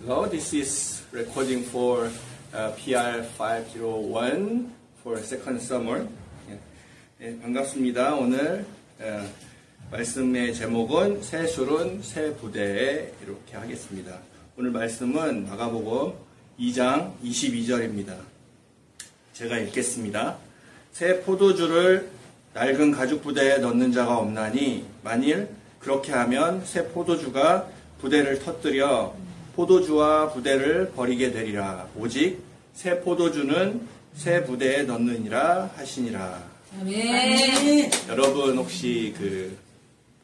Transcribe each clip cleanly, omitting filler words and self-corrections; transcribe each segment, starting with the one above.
Hello, this is recording for PR501 for second summer. 예, 반갑습니다. 오늘 말씀의 제목은 새 술은 새 부대에 이렇게 하겠습니다. 오늘 말씀은 마가복음 2장 22절입니다. 제가 읽겠습니다. 새 포도주를 낡은 가죽 부대에 넣는 자가 없나니 만일 그렇게 하면 새 포도주가 부대를 터뜨려 포도주와 부대를 버리게 되리라. 오직 새 포도주는 새 부대에 넣느니라 하시니라. 아멘. 여러분 혹시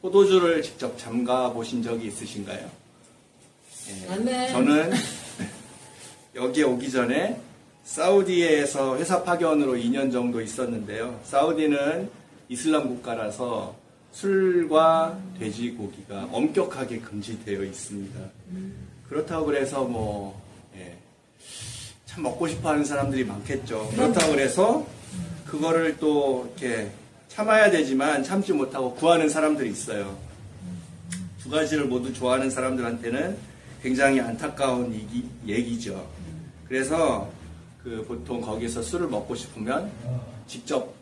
포도주를 직접 잠가 보신 적이 있으신가요? 예, 아멘. 저는 여기에 오기 전에 사우디에서 회사 파견으로 2년 정도 있었는데요. 사우디는 이슬람 국가라서 술과 돼지고기가 엄격하게 금지되어 있습니다. 그렇다고 그래서 참 먹고 싶어 하는 사람들이 많겠죠. 그렇다고 그래서 그거를 또 이렇게 참아야 되지만 참지 못하고 구하는 사람들이 있어요. 두 가지를 모두 좋아하는 사람들한테는 굉장히 안타까운 얘기죠. 그래서 보통 거기서 술을 먹고 싶으면 직접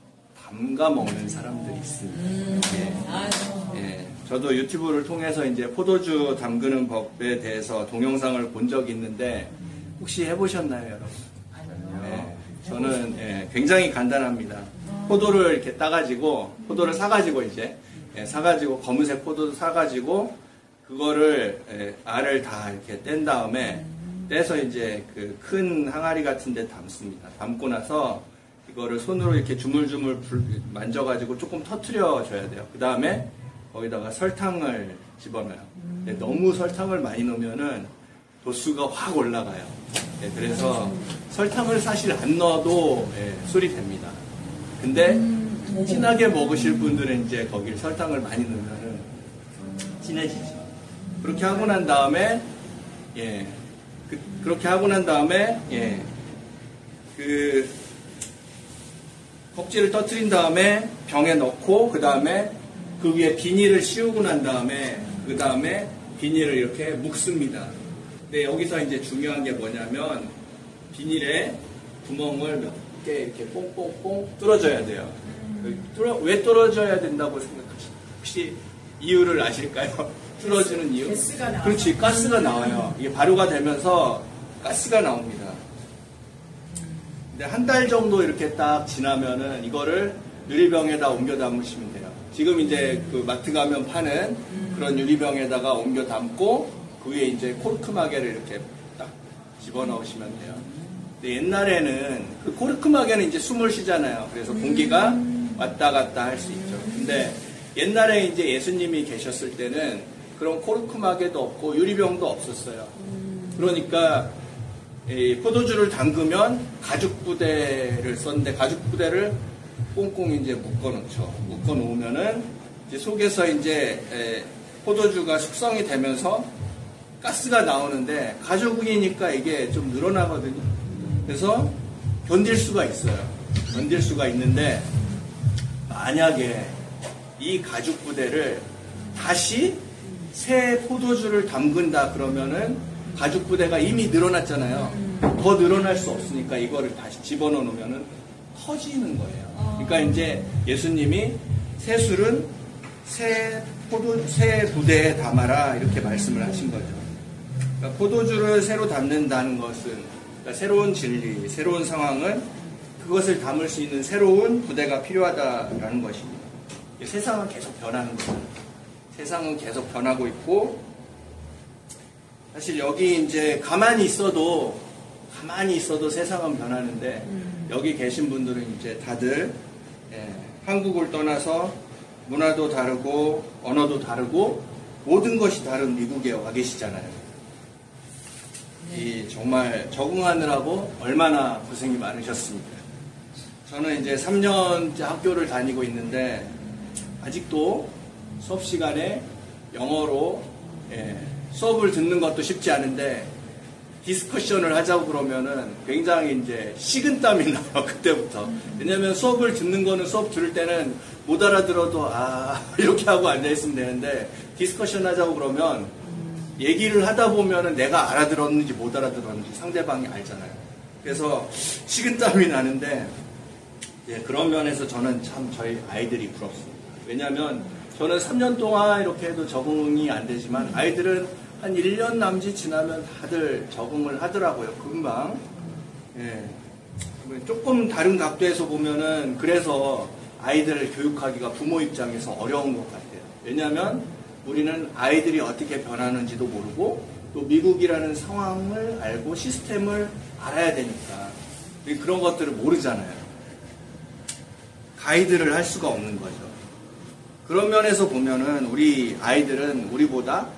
담가 먹는 사람들이 있습니다. 예, 저도 유튜브를 통해서 이제 포도주 담그는 법에 대해서 동영상을 본 적이 있는데 혹시 해보셨나요, 여러분? 예, 저는 굉장히 간단합니다. 포도를 이렇게 따가지고 포도를 사가지고 사가지고 검은색 포도 사가지고 그거를 알을 다 이렇게 뗀 다음에 떼서 이제 큰 항아리 같은데 담습니다. 담고 나서 이거를 손으로 이렇게 주물주물 만져가지고 조금 터트려 줘야 돼요. 그 다음에 거기다가 설탕을 집어넣어요. 너무 설탕을 많이 넣으면은 도수가 확 올라가요. 그래서 설탕을 사실 안 넣어도 술이 됩니다. 근데 진하게 먹으실 분들은 이제 거기에 설탕을 많이 넣으면은 진해지죠. 그렇게 하고 난 다음에 껍질을 터뜨린 다음에 병에 넣고 그 다음에 그 위에 비닐을 씌우고 난 다음에 그 다음에 비닐을 이렇게 묶습니다. 근데 여기서 이제 중요한 게 뭐냐면 비닐에 구멍을 몇 개 이렇게 뽕뽕뽕 뚫어줘야 돼요. 왜 뚫어줘야 된다고 생각하시나요? 혹시 이유를 아실까요? 뚫어주는 이유? 가스가 나와요. 그렇지, 가스가 나와요. 이게 발효가 되면서 가스가 나옵니다. 근데 한 달 정도 이렇게 딱 지나면은 이거를 유리병에다 옮겨 담으시면 돼요. 지금 이제 마트 가면 파는 그런 유리병에다가 옮겨 담고 그 위에 이제 코르크 마개를 이렇게 딱 집어넣으시면 돼요. 근데 옛날에는 코르크 마개는 이제 숨을 쉬잖아요. 그래서 공기가 왔다 갔다 할 수 있죠. 근데 옛날에 이제 예수님이 계셨을 때는 그런 코르크 마개도 없고 유리병도 없었어요. 그러니까 포도주를 담그면 가죽 부대를 썼는데 가죽 부대를 꽁꽁 이제 묶어 놓죠. 묶어 놓으면은 이제 속에서 이제 포도주가 숙성이 되면서 가스가 나오는데 가죽이니까 이게 좀 늘어나거든요. 그래서 견딜 수가 있어요. 견딜 수가 있는데 만약에 이 가죽 부대를 다시 새 포도주를 담근다 그러면은 가죽 부대가 이미 늘어났잖아요. 더 늘어날 수 없으니까 이거를 다시 집어넣어 놓으면은 터지는 거예요. 그러니까 이제 예수님이 새 술은 새 부대에 담아라 이렇게 말씀을 하신 거죠. 그러니까 포도주를 새로 담는다는 것은 그러니까 새로운 진리, 새로운 상황은 그것을 담을 수 있는 새로운 부대가 필요하다라는 것입니다. 세상은 계속 변하는 거예요. 세상은 계속 변하고 있고 사실 여기 이제 가만히 있어도 세상은 변하는데 여기 계신 분들은 이제 다들 한국을 떠나서 문화도 다르고 언어도 다르고 모든 것이 다른 미국에 와 계시잖아요. 정말 적응하느라고 얼마나 고생이 많으셨습니까? 저는 이제 3년째 학교를 다니고 있는데 아직도 수업 시간에 영어로 수업을 듣는 것도 쉽지 않은데 디스커션을 하자고 그러면은 굉장히 이제 식은땀이 나요. 그때부터. 왜냐면 수업을 듣는 거는 수업 들을 때는 못 알아들어도 이렇게 하고 앉아있으면 되는데 디스커션 하자고 그러면 얘기를 하다 보면은 내가 알아들었는지 못 알아들었는지 상대방이 알잖아요. 그래서 식은땀이 나는데, 예, 그런 면에서 저는 참 저희 아이들이 부럽습니다. 왜냐하면 저는 3년 동안 이렇게 해도 적응이 안 되지만 아이들은 한 1년 남짓 지나면 다들 적응을 하더라고요. 금방. 예. 조금 다른 각도에서 보면은 그래서 아이들을 교육하기가 부모 입장에서 어려운 것 같아요. 왜냐하면 우리는 아이들이 어떻게 변하는지도 모르고 또 미국이라는 상황을 알고 시스템을 알아야 되니까 그런 것들을 모르잖아요. 가이드를 할 수가 없는 거죠. 그런 면에서 보면은 우리 아이들은 우리보다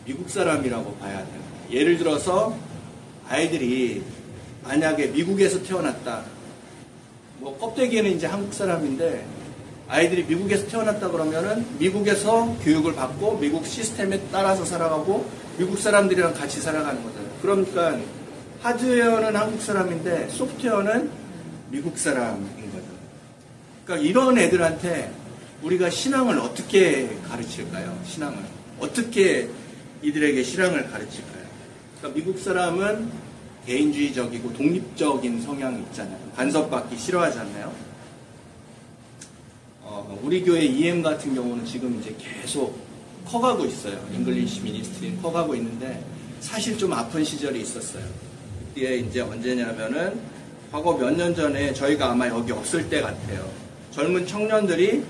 미국 사람이라고 봐야 돼요. 예를 들어서 아이들이 만약에 미국에서 태어났다. 뭐 껍데기에는 이제 한국 사람인데 아이들이 미국에서 태어났다 그러면은 미국에서 교육을 받고 미국 시스템에 따라서 살아가고 미국 사람들이랑 같이 살아가는 거잖아요. 그러니까 하드웨어는 한국 사람인데 소프트웨어는 미국 사람인 거죠. 그러니까 이런 애들한테 우리가 신앙을 어떻게 가르칠까요? 신앙을 어떻게 이들에게 신앙을 가르칠까요? 그러니까 미국 사람은 개인주의적이고 독립적인 성향이 있잖아요. 간섭받기 싫어하잖아요. 우리 교회 EM 같은 경우는 지금 이제 계속 커가고 있어요. 잉글리시 미니스트리는 커가고 있는데 사실 좀 아픈 시절이 있었어요. 그때 이제 언제냐면은 과거 몇 년 전에 저희가 아마 여기 없을 때 같아요. 젊은 청년들이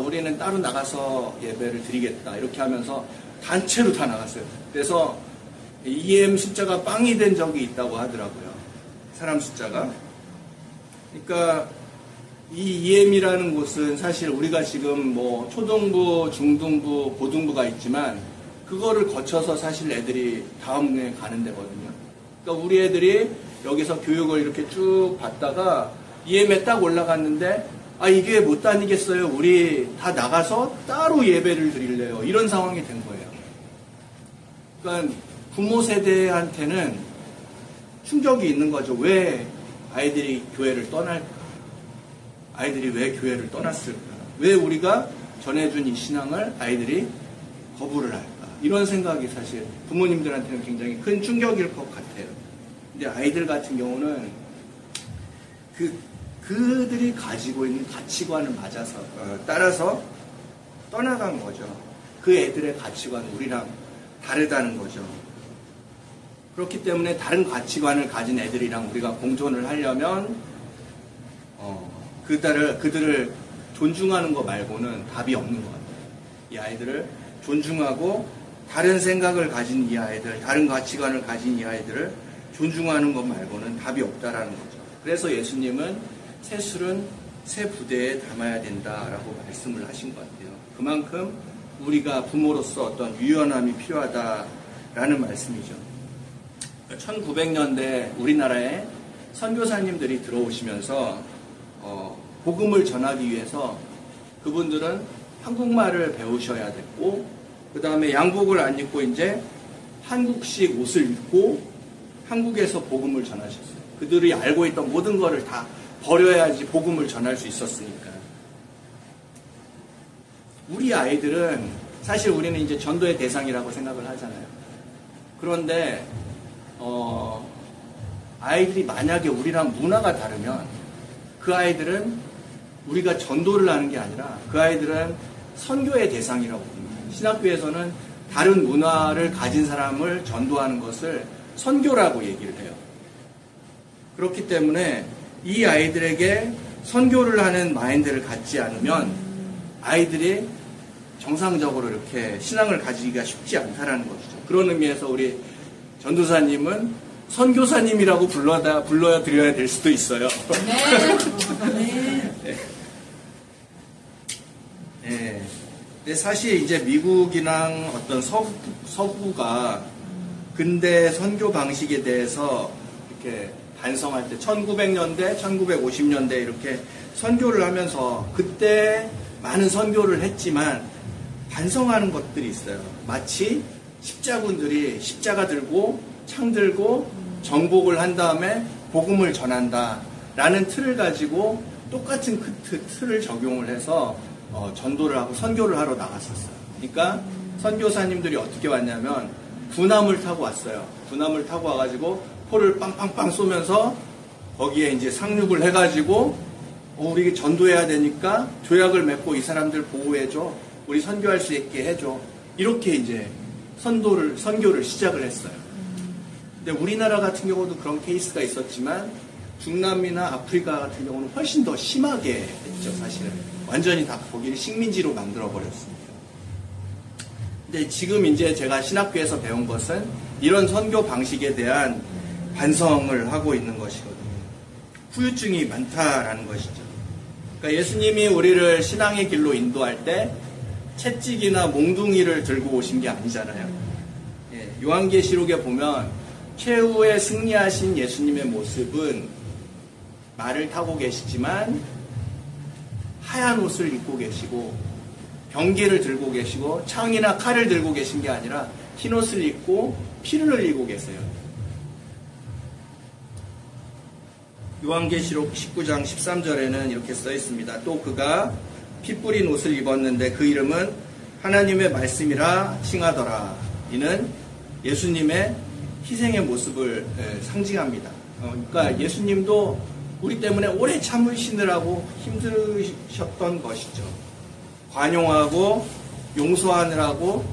우리는 따로 나가서 예배를 드리겠다 이렇게 하면서 단체로 다 나갔어요. 그래서 EM 숫자가 빵이 된 적이 있다고 하더라고요. 사람 숫자가. 그러니까 이 EM이라는 곳은 사실 우리가 지금 뭐 초등부, 중등부, 고등부가 있지만 그거를 거쳐서 사실 애들이 다음에 가는 데거든요. 그러니까 우리 애들이 여기서 교육을 이렇게 쭉 받다가 EM에 딱 올라갔는데 이게 못 다니겠어요. 우리 다 나가서 따로 예배를 드릴래요. 이런 상황이 된 거예요. 그러니까 부모 세대한테는 충격이 있는 거죠. 왜 아이들이 교회를 떠날까? 아이들이 왜 교회를 떠났을까? 왜 우리가 전해준 이 신앙을 아이들이 거부를 할까? 이런 생각이 사실 부모님들한테는 굉장히 큰 충격일 것 같아요. 근데 아이들 같은 경우는 그들이 가지고 있는 가치관을 따라서 떠나간 거죠. 그 애들의 가치관 우리랑 다르다는 거죠. 그렇기 때문에 다른 가치관을 가진 애들이랑 우리가 공존을 하려면 그들을 존중하는 거 말고는 답이 없는 것 같아요. 이 아이들을 존중하고 다른 생각을 가진 이 아이들, 다른 가치관을 가진 이 아이들을 존중하는 것 말고는 답이 없다라는 거죠. 그래서 예수님은 새 술은 새 부대에 담아야 된다라고 말씀을 하신 것 같아요. 그만큼 우리가 부모로서 어떤 유연함이 필요하다라는 말씀이죠. 1900년대 우리나라에 선교사님들이 들어오시면서 복음을 전하기 위해서 그분들은 한국말을 배우셔야 됐고 그 다음에 양복을 안 입고 이제 한국식 옷을 입고 한국에서 복음을 전하셨어요. 그들이 알고 있던 모든 것을 다 버려야지 복음을 전할 수 있었으니까. 우리 아이들은 사실 우리는 이제 전도의 대상이라고 생각을 하잖아요. 그런데 아이들이 만약에 우리랑 문화가 다르면 그 아이들은 우리가 전도를 하는 게 아니라 그 아이들은 선교의 대상이라고 봅니다. 신학교에서는 다른 문화를 가진 사람을 전도하는 것을 선교라고 얘기를 해요. 그렇기 때문에 이 아이들에게 선교를 하는 마인드를 갖지 않으면 아이들이 정상적으로 이렇게 신앙을 가지기가 쉽지 않다라는 것이죠. 그런 의미에서 우리 전도사님은 선교사님이라고 불러야 드려야 될 수도 있어요. 네. 네. 근데 사실 이제 미국이랑 어떤 서구가 근대 선교 방식에 대해서 이렇게 반성할 때 1900년대, 1950년대 이렇게 선교를 하면서 그때 많은 선교를 했지만 반성하는 것들이 있어요. 마치 십자군들이 십자가 들고 창 들고 정복을 한 다음에 복음을 전한다라는 틀을 가지고 똑같은 그 틀을 적용을 해서 전도를 하고 선교를 하러 나갔었어요. 그러니까 선교사님들이 어떻게 왔냐면 군함을 타고 왔어요. 군함을 타고 와가지고 포를 빵빵빵 쏘면서 거기에 이제 상륙을 해가지고 우리 전도해야 되니까 조약을 맺고 이 사람들 보호해줘. 우리 선교할 수 있게 해줘. 이렇게 이제 선교를 시작을 했어요. 근데 우리나라 같은 경우도 그런 케이스가 있었지만 중남미나 아프리카 같은 경우는 훨씬 더 심하게 했죠, 사실은. 완전히 다 거기를 식민지로 만들어버렸습니다. 근데 지금 이제 제가 신학교에서 배운 것은 이런 선교 방식에 대한 반성을 하고 있는 것이거든요. 후유증이 많다라는 것이죠. 그러니까 예수님이 우리를 신앙의 길로 인도할 때 채찍이나 몽둥이를 들고 오신 게 아니잖아요. 예, 요한계시록에 보면 최후에 승리하신 예수님의 모습은 말을 타고 계시지만 하얀 옷을 입고 계시고 병기를 들고 계시고 창이나 칼을 들고 계신 게 아니라 흰 옷을 입고 피를 흘리고 계세요. 요한계시록 19장 13절에는 이렇게 써 있습니다. 또 그가 피 뿌린 옷을 입었는데 그 이름은 하나님의 말씀이라 칭하더라. 이는 예수님의 희생의 모습을 상징합니다. 그러니까 예수님도 우리 때문에 오래 참으시느라고 힘드셨던 것이죠. 관용하고 용서하느라고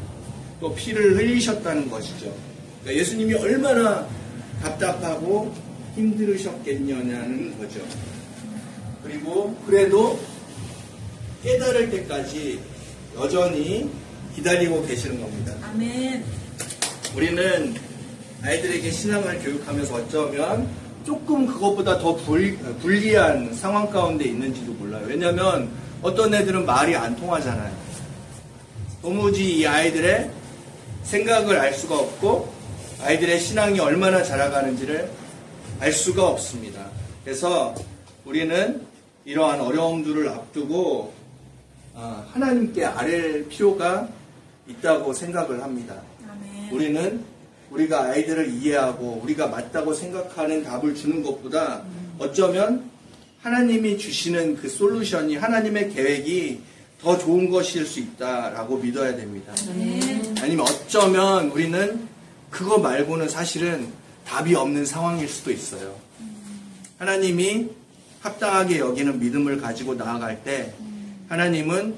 또 피를 흘리셨다는 것이죠. 그러니까 예수님이 얼마나 답답하고 힘들으셨겠냐는 거죠. 그리고 그래도 깨달을 때까지 여전히 기다리고 계시는 겁니다. 아멘. 우리는 아이들에게 신앙을 교육하면서 어쩌면 조금 그것보다 더 불리한 상황 가운데 있는지도 몰라요. 왜냐하면 어떤 애들은 말이 안 통하잖아요. 도무지 이 아이들의 생각을 알 수가 없고 아이들의 신앙이 얼마나 자라가는지를 알 수가 없습니다. 그래서 우리는 이러한 어려움들을 앞두고 하나님께 아뢰 필요가 있다고 생각을 합니다. 아멘. 우리는 우리가 아이들을 이해하고 우리가 맞다고 생각하는 답을 주는 것보다 어쩌면 하나님이 주시는 그 솔루션이 하나님의 계획이 더 좋은 것일 수 있다라고 믿어야 됩니다. 아니면 어쩌면 우리는 그거 말고는 사실은 답이 없는 상황일 수도 있어요. 하나님이 합당하게 여기는 믿음을 가지고 나아갈 때 하나님은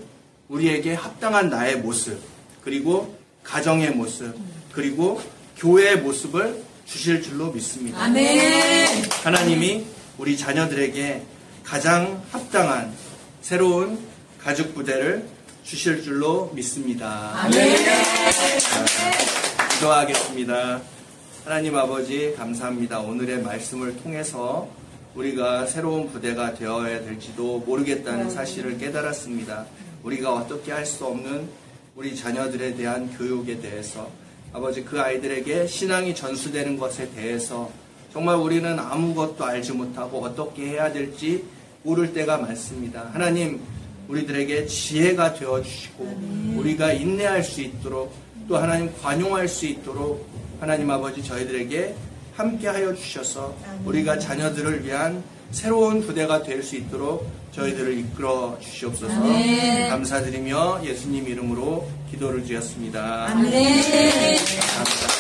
우리에게 합당한 나의 모습, 그리고 가정의 모습, 그리고 교회의 모습을 주실 줄로 믿습니다. 아멘. 하나님이 우리 자녀들에게 가장 합당한 새로운 가족 부대를 주실 줄로 믿습니다. 아멘. 기도하겠습니다. 하나님 아버지 감사합니다. 오늘의 말씀을 통해서 우리가 새로운 부대가 되어야 될지도 모르겠다는 사실을 깨달았습니다. 우리가 어떻게 할 수 없는 우리 자녀들에 대한 교육에 대해서 아버지 그 아이들에게 신앙이 전수되는 것에 대해서 정말 우리는 아무것도 알지 못하고 어떻게 해야 될지 모를 때가 많습니다. 하나님 우리들에게 지혜가 되어주시고 우리가 인내할 수 있도록 또 하나님 관용할 수 있도록 하나님 아버지 저희들에게 함께하여 주셔서 우리가 자녀들을 위한 새로운 부대가 될 수 있도록 저희들을 이끌어 주시옵소서. 아멘. 감사드리며 예수님 이름으로 기도를 드렸습니다. 아멘. 감사합니다.